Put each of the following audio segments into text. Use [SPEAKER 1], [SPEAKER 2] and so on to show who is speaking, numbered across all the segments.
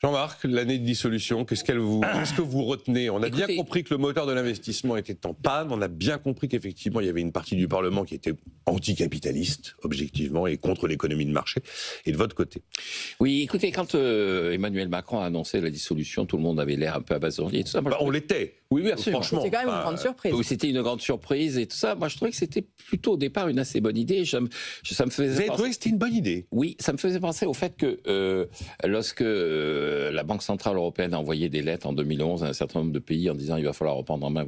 [SPEAKER 1] Jean-Marc, l'année de dissolution, qu'est-ce que vous retenez? On a bien compris que le moteur de l'investissement était en panne, on a bien compris qu'effectivement il y avait une partie du Parlement qui était anticapitaliste, objectivement, et contre l'économie de marché. Et de votre côté?
[SPEAKER 2] Oui, écoutez, quand Emmanuel Macron a annoncé la dissolution, tout le monde avait l'air un peu abasourdi et tout ça.
[SPEAKER 1] On l'était.
[SPEAKER 2] Oui, bien sûr.
[SPEAKER 3] Franchement, c'était quand même une grande surprise.
[SPEAKER 2] Oui, c'était une grande surprise et tout ça. Moi, je trouvais que c'était plutôt au départ une assez bonne idée. Ça me faisait
[SPEAKER 1] Vous avez trouvé que c'était une bonne idée?
[SPEAKER 2] Oui, ça me faisait penser au fait que lorsque la Banque Centrale Européenne a envoyé des lettres en 2011 à un certain nombre de pays en disant il va falloir reprendre en main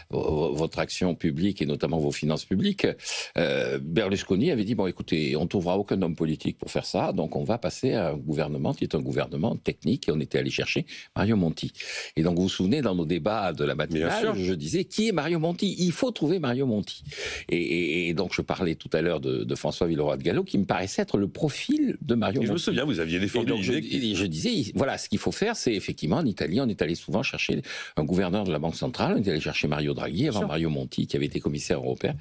[SPEAKER 2] votre action publique et notamment vos finances publiques, Berlusconi avait dit bon écoutez, on ne trouvera aucun homme politique pour faire ça, donc on va passer à un gouvernement qui est un gouvernement technique et on était allé chercher Mario Monti. Et donc vous vous souvenez, dans nos débats de la matinale, je disais qui est Mario Monti? Il faut trouver Mario Monti. Et donc je parlais tout à l'heure de François Villeroy de Galhau qui me paraissait être le profil de Mario Monti.
[SPEAKER 1] Je me souviens, vous aviez défendu l'idée.
[SPEAKER 2] Je disais, voilà, ce qu'il faut faire, c'est effectivement, en Italie, on est allé souvent chercher un gouverneur de la Banque centrale, on est allé chercher Mario Draghi avant Mario Monti, qui avait été commissaire européen.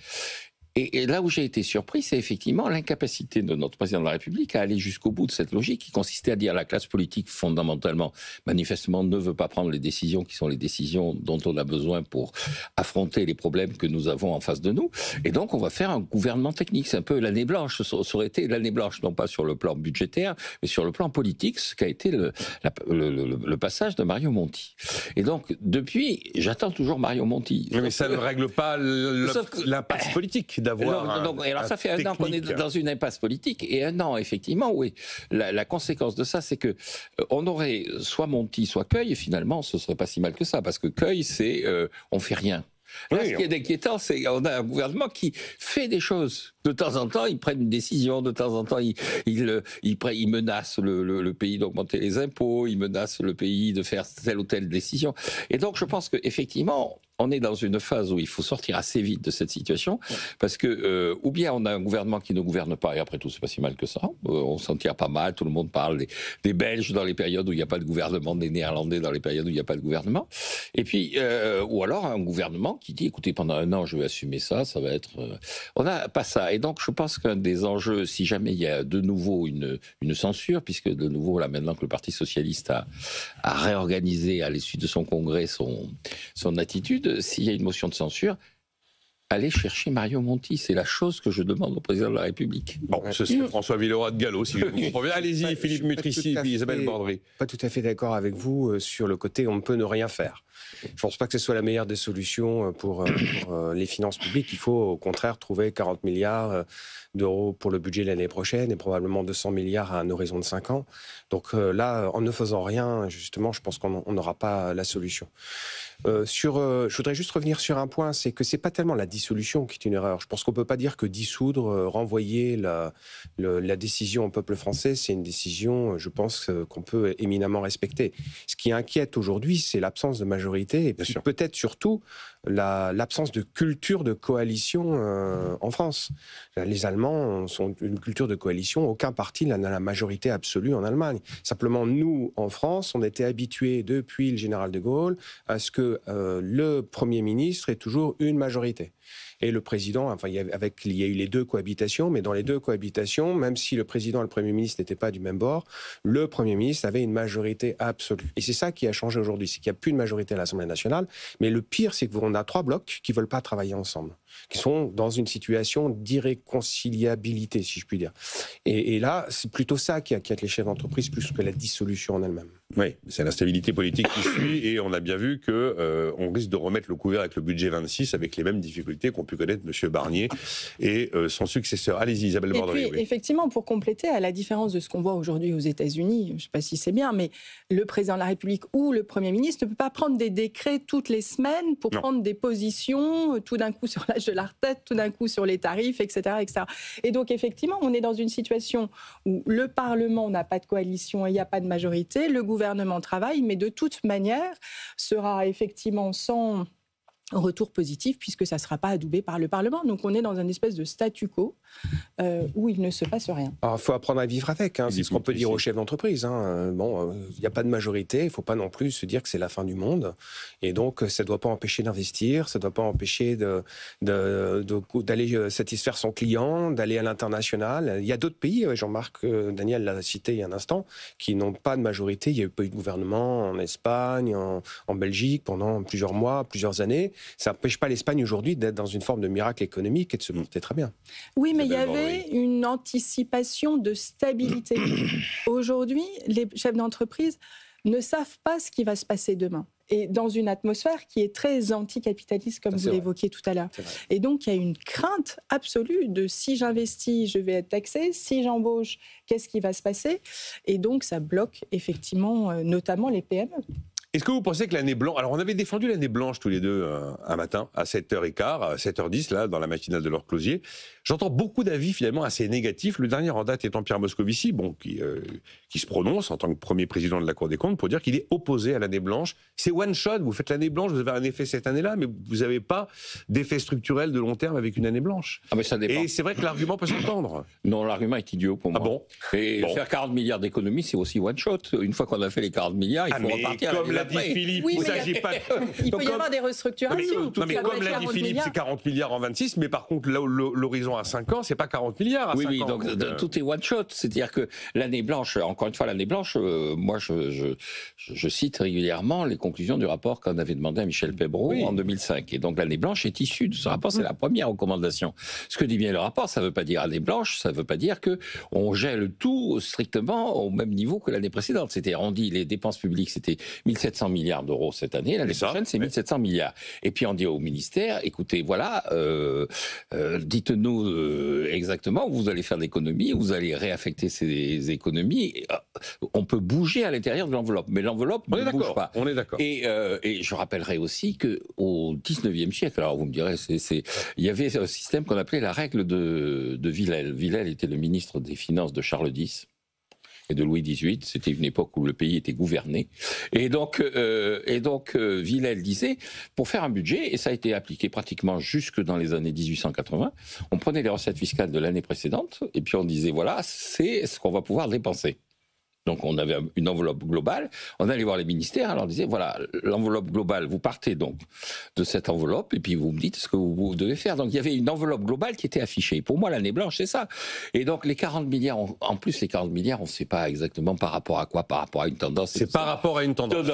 [SPEAKER 2] Et là où j'ai été surpris, c'est effectivement l'incapacité de notre président de la République à aller jusqu'au bout de cette logique qui consistait à dire la classe politique, fondamentalement, manifestement, ne veut pas prendre les décisions qui sont les décisions dont on a besoin pour affronter les problèmes que nous avons en face de nous. Et donc, on va faire un gouvernement technique. C'est un peu l'année blanche. Ça aurait été l'année blanche, non pas sur le plan budgétaire, mais sur le plan politique, ce qu'a été le passage de Mario Monti. Et donc, depuis, j'attends toujours Mario Monti.
[SPEAKER 1] Mais ça ne règle pas l'impasse politique.
[SPEAKER 2] Alors ça fait un an qu'on est dans une impasse politique et un an effectivement, oui. La conséquence de ça, c'est que on aurait soit Monti, soit Queuille. Et finalement, ce serait pas si mal que ça, parce que Queuille, c'est on fait rien. Là, ce qui est inquiétant, c'est qu'on a un gouvernement qui fait des choses. De temps en temps, ils prennent une décision. De temps en temps, ils menacent le pays d'augmenter les impôts. Ils menacent le pays de faire telle ou telle décision. Et donc, je pense qu'effectivement, on est dans une phase où il faut sortir assez vite de cette situation, parce que ou bien on a un gouvernement qui ne gouverne pas, et après tout, c'est pas si mal que ça. On s'en tire pas mal. Tout le monde parle des Belges dans les périodes où il n'y a pas de gouvernement, des Néerlandais dans les périodes où il n'y a pas de gouvernement. Et puis, ou alors un gouvernement qui dit, écoutez, pendant un an, je vais assumer ça. Ça va être. On n'a pas ça. Et donc, je pense qu'un des enjeux, si jamais il y a de nouveau une censure, puisque de nouveau là maintenant que le Parti socialiste a réorganisé à l'issue de son congrès son attitude, s'il y a une motion de censure, allez chercher Mario Monti. C'est la chose que je demande au président de la République.
[SPEAKER 1] Bon, ce serait François Villeroy de Galhau, si je comprends bien. Allez-y, Philippe Mutrici et Isabelle Bordry.
[SPEAKER 4] Pas tout à fait d'accord avec vous sur le côté on ne peut ne rien faire. Je ne pense pas que ce soit la meilleure des solutions pour les finances publiques. Il faut au contraire trouver 40 milliards d'euros pour le budget l'année prochaine et probablement 200 milliards à un horizon de 5 ans. Donc là, en ne faisant rien, justement, je pense qu'on n'aura pas la solution. Je voudrais juste revenir sur un point, c'est que c'est pas tellement la dissolution qui est une erreur. Je pense qu'on peut pas dire que dissoudre, renvoyer la décision au peuple français, c'est une décision, je pense, qu'on peut éminemment respecter. Ce qui inquiète aujourd'hui, c'est l'absence de majorité et puis peut-être surtout l'absence de culture de coalition en France. Les Allemands sont une culture de coalition, aucun parti n'a la majorité absolue en Allemagne. Simplement, nous, en France, on était habitués depuis le général de Gaulle à ce que le Premier ministre ait toujours une majorité. Et le président, enfin, il y a eu les deux cohabitations, mais dans les deux cohabitations, même si le président et le Premier ministre n'étaient pas du même bord, le Premier ministre avait une majorité absolue. Et c'est ça qui a changé aujourd'hui, c'est qu'il n'y a plus de majorité à l'Assemblée nationale, mais le pire, c'est qu'on a 3 blocs qui ne veulent pas travailler ensemble, qui sont dans une situation d'irréconciliabilité, si je puis dire. Et là, c'est plutôt ça qui inquiète les chefs d'entreprise, plus que la dissolution en elle-même.
[SPEAKER 1] Oui, c'est l'instabilité politique qui suit, et on a bien vu qu'on risque de remettre le couvert avec le budget 26, avec les mêmes difficultés qu'ont pu connaître M. Barnier et son successeur. Allez-y, Isabelle Bordry.
[SPEAKER 3] Et puis, effectivement, pour compléter, à la différence de ce qu'on voit aujourd'hui aux États-Unis, je ne sais pas si c'est bien, mais le président de la République ou le Premier ministre ne peut pas prendre des décrets toutes les semaines pour prendre des positions, tout d'un coup sur l'âge de la retraite, tout d'un coup sur les tarifs, etc., etc. Et donc, effectivement, on est dans une situation où le Parlement n'a pas de coalition et il n'y a pas de majorité, le gouvernement travaille, mais de toute manière sera effectivement sans retour positif puisque ça ne sera pas adoubé par le Parlement. Donc on est dans un espèce de statu quo où il ne se passe rien.
[SPEAKER 4] Alors il faut apprendre à vivre avec, c'est ce qu'on peut dire aux chefs d'entreprise. Bon, il n'y a pas de majorité, il ne faut pas non plus se dire que c'est la fin du monde. Et donc ça ne doit pas empêcher d'investir, ça ne doit pas empêcher d'aller satisfaire son client, d'aller à l'international. Il y a d'autres pays, Jean-Marc Daniel l'a cité il y a un instant, qui n'ont pas de majorité. Il y a eu pas eu de gouvernement en Espagne, en Belgique pendant plusieurs mois, plusieurs années. Ça n'empêche pas l'Espagne aujourd'hui d'être dans une forme de miracle économique et de se porter très bien.
[SPEAKER 3] Oui, mais il y avait une anticipation de stabilité. Aujourd'hui, les chefs d'entreprise ne savent pas ce qui va se passer demain. Et dans une atmosphère qui est très anticapitaliste, comme vous l'évoquiez tout à l'heure. Et donc, il y a une crainte absolue de si j'investis, je vais être taxé, si j'embauche, qu'est-ce qui va se passer? Et donc, ça bloque effectivement, notamment les PME.
[SPEAKER 1] Est-ce que vous pensez que l'année blanche... Alors, on avait défendu l'année blanche tous les deux un matin, à 7h15, à 7h10, là, dans la matinale de Laure Closier. J'entends beaucoup d'avis, finalement, assez négatifs. Le dernier en date étant Pierre Moscovici, qui se prononce en tant que premier président de la Cour des comptes pour dire qu'il est opposé à l'année blanche. C'est one shot, vous faites l'année blanche, vous avez un effet cette année-là, mais vous n'avez pas d'effet structurel de long terme avec une année blanche.
[SPEAKER 2] Ah, mais ça dépend.
[SPEAKER 1] Et c'est vrai que l'argument peut s'entendre.
[SPEAKER 2] Non, l'argument est idiot pour moi.
[SPEAKER 1] Ah bon?
[SPEAKER 2] Et faire 40 milliards d'économies, c'est aussi one shot. Une fois qu'on a fait les 40 milliards, il faut repartir.
[SPEAKER 1] Comme l'a dit Philippe,
[SPEAKER 3] oui,
[SPEAKER 1] il ne s'agit pas...
[SPEAKER 3] Il peut y avoir des restructurations.
[SPEAKER 1] Mais comme l'a dit Philippe, c'est 40 milliards en 26, mais par contre, l'horizon à 5 ans, c'est pas 40 milliards à 5 ans.
[SPEAKER 2] Oui, donc tout est one shot. C'est-à-dire que l'année blanche, encore une fois, l'année blanche, moi, je cite régulièrement les conclusions du rapport qu'on avait demandé à Michel Pebro en 2005. Et donc l'année blanche est issue de ce rapport, c'est la première recommandation. Ce que dit bien le rapport, ça ne veut pas dire année blanche, ça ne veut pas dire qu'on gèle tout strictement au même niveau que l'année précédente. C'est-à-dire, on dit les dépenses publiques, c'était 1700 milliards d'euros cette année, l'année prochaine, c'est 1700 milliards. Et puis on dit au ministère, écoutez, voilà, dites-nous exactement où vous allez faire d'économies, où vous allez réaffecter ces économies. On peut bouger à l'intérieur de l'enveloppe, mais l'enveloppe ne bouge pas.
[SPEAKER 1] On est d'accord.
[SPEAKER 2] Et je rappellerai aussi qu'au 19e siècle, alors vous me direz, il y avait un système qu'on appelait la règle de Villèle. Villèle était le ministre des Finances de Charles X et de Louis XVIII. C'était une époque où le pays était gouverné. Et donc Villèle disait, pour faire un budget, et ça a été appliqué pratiquement jusque dans les années 1880, on prenait les recettes fiscales de l'année précédente, et puis on disait, voilà, c'est ce qu'on va pouvoir dépenser. Donc on avait une enveloppe globale, on allait voir les ministères, on leur disait, voilà, l'enveloppe globale, vous partez donc de cette enveloppe, et puis vous me dites ce que vous devez faire. Donc il y avait une enveloppe globale qui était affichée. Pour moi, l'année blanche, c'est ça. Et donc les 40 milliards, en plus les 40 milliards, on ne sait pas exactement par rapport à quoi, par rapport à une tendance.
[SPEAKER 1] C'est par rapport à une tendance.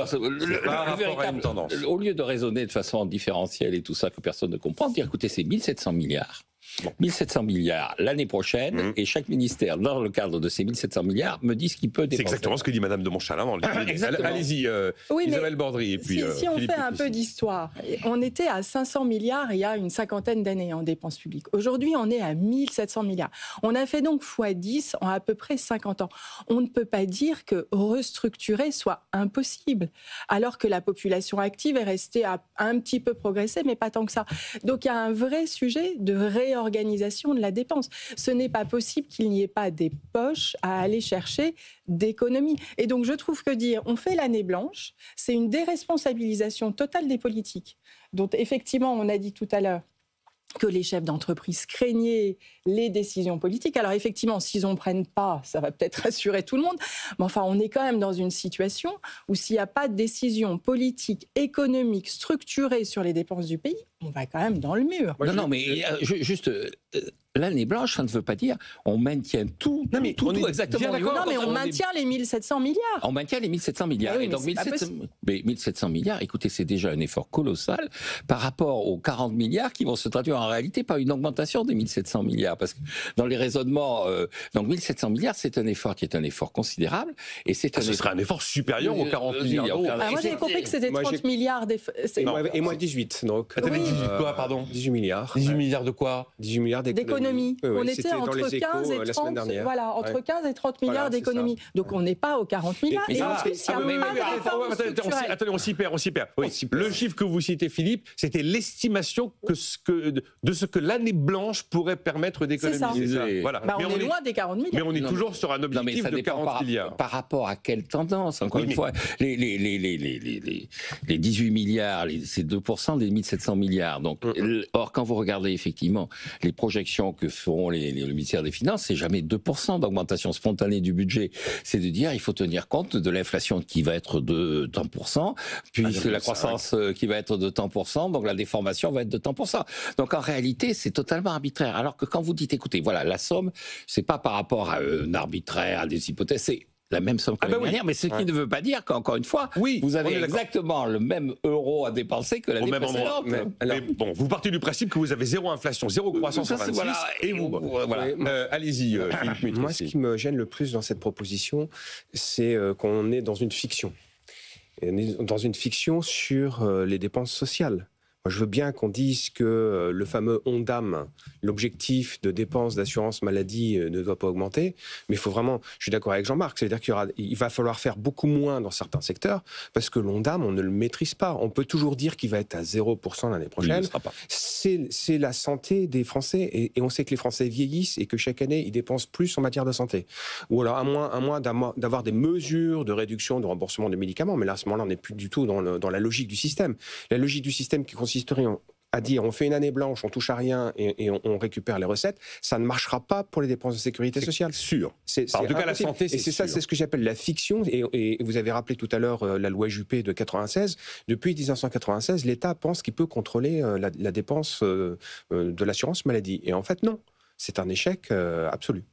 [SPEAKER 2] Au lieu de raisonner de façon différentielle et tout ça que personne ne comprend, dire, écoutez, c'est 1700 milliards. 1700 milliards l'année prochaine, et chaque ministère, dans le cadre de ces 1700 milliards, me dit ce qu'il peut dépenser.
[SPEAKER 1] C'est exactement ce que dit Madame de Montchalin dans le Allez-y, Isabelle Bordry. Et puis,
[SPEAKER 3] si on fait un peu d'histoire, on était à 500 milliards il y a une cinquantaine d'années en dépenses publiques. Aujourd'hui, on est à 1700 milliards. On a fait donc x10 en à peu près 50 ans. On ne peut pas dire que restructurer soit impossible, alors que la population active est restée à un petit peu progresser, mais pas tant que ça. Donc il y a un vrai sujet de réorganisation de la dépense. Ce n'est pas possible qu'il n'y ait pas des poches à aller chercher d'économie. Et donc je trouve que dire on fait l'année blanche, c'est une déresponsabilisation totale des politiques, dont effectivement on a dit tout à l'heure que les chefs d'entreprise craignaient les décisions politiques. Alors effectivement, s'ils n'en prennent pas, ça va peut-être rassurer tout le monde, mais enfin, on est quand même dans une situation où s'il n'y a pas de décision politique, économique, structurée sur les dépenses du pays, on va quand même dans le mur.
[SPEAKER 2] Non, mais juste... L'année blanche, ça ne veut pas dire on maintient tout, tout exactement.
[SPEAKER 3] Non, mais on maintient les 1700 milliards.
[SPEAKER 2] On maintient les 1700 milliards.
[SPEAKER 3] Oui,
[SPEAKER 2] et donc 1700 milliards, écoutez, c'est déjà un effort colossal par rapport aux 40 milliards qui vont se traduire en réalité par une augmentation des 1700 milliards. Parce que dans les raisonnements, donc 1700 milliards, c'est un effort qui est un effort considérable. Et ce
[SPEAKER 1] serait un effort supérieur aux 40 milliards d'euros.
[SPEAKER 3] Moi, j'avais compris que c'était 30 milliards.
[SPEAKER 4] Et moi, 18. Donc.
[SPEAKER 3] Oui,
[SPEAKER 1] 18 quoi, pardon
[SPEAKER 4] 18 milliards.
[SPEAKER 1] 18 milliards de quoi
[SPEAKER 4] 18 milliards
[SPEAKER 3] d'économies. On était entre 15 et 30,
[SPEAKER 4] voilà,
[SPEAKER 3] entre 15 et 30 milliards d'économies. Donc on n'est pas aux 40 milliards. Et en plus, il y a
[SPEAKER 1] attendez, on s'y perd. Oui. Le chiffre que vous citez, Philippe, c'était l'estimation de ce que l'année blanche pourrait permettre d'économiser.
[SPEAKER 3] Voilà. On est loin des 40 milliards.
[SPEAKER 1] Mais on est toujours sur un objectif de 40 milliards.
[SPEAKER 2] Par rapport à quelle tendance? Encore une fois, les 18 milliards, c'est 2% des 1700 milliards. Donc, or, quand vous regardez effectivement les projections que feront le ministère des Finances, c'est jamais 2% d'augmentation spontanée du budget. C'est de dire il faut tenir compte de l'inflation qui va être de tant %, puis la croissance qui va être de tant %, donc la déformation va être de tant %. Donc en réalité, c'est totalement arbitraire. Alors que quand vous dites, écoutez, voilà, la somme, c'est pas par rapport à un arbitraire, à des hypothèses, c'est la même somme que l'année dernière, mais ce qui ne veut pas dire qu'encore une fois, vous avez exactement le même euro à dépenser que l'année précédente.
[SPEAKER 1] Mais bon, vous partez du principe que vous avez zéro inflation, zéro croissance en 26, et vous... Allez-y, Philippe.
[SPEAKER 4] Moi, ce qui me gêne le plus dans cette proposition, c'est qu'on est dans une fiction. On est dans une fiction sur les dépenses sociales. Moi, je veux bien qu'on dise que le fameux ONDAM, l'objectif de dépenses d'assurance maladie ne doit pas augmenter, mais il faut vraiment, je suis d'accord avec Jean-Marc, c'est-à-dire qu'il va falloir faire beaucoup moins dans certains secteurs, parce que l'ONDAM, on ne le maîtrise pas. On peut toujours dire qu'il va être à 0% l'année prochaine. C'est la santé des Français, et on sait que les Français vieillissent et que chaque année, ils dépensent plus en matière de santé. Ou alors, à moins d'avoir des mesures de réduction de remboursement de médicaments, mais là, à ce moment-là, on n'est plus du tout dans la logique du système. La logique du système qui consisterait à dire on fait une année blanche, on touche à rien et on récupère les recettes, ça ne marchera pas pour les dépenses de sécurité sociale.
[SPEAKER 1] Sûr. En tout cas, la santé, c'est sûr.
[SPEAKER 4] C'est ce que j'appelle la fiction. Et vous avez rappelé tout à l'heure la loi Juppé de 96. Depuis 1996, l'État pense qu'il peut contrôler la dépense de l'assurance maladie. Et en fait, non. C'est un échec absolu.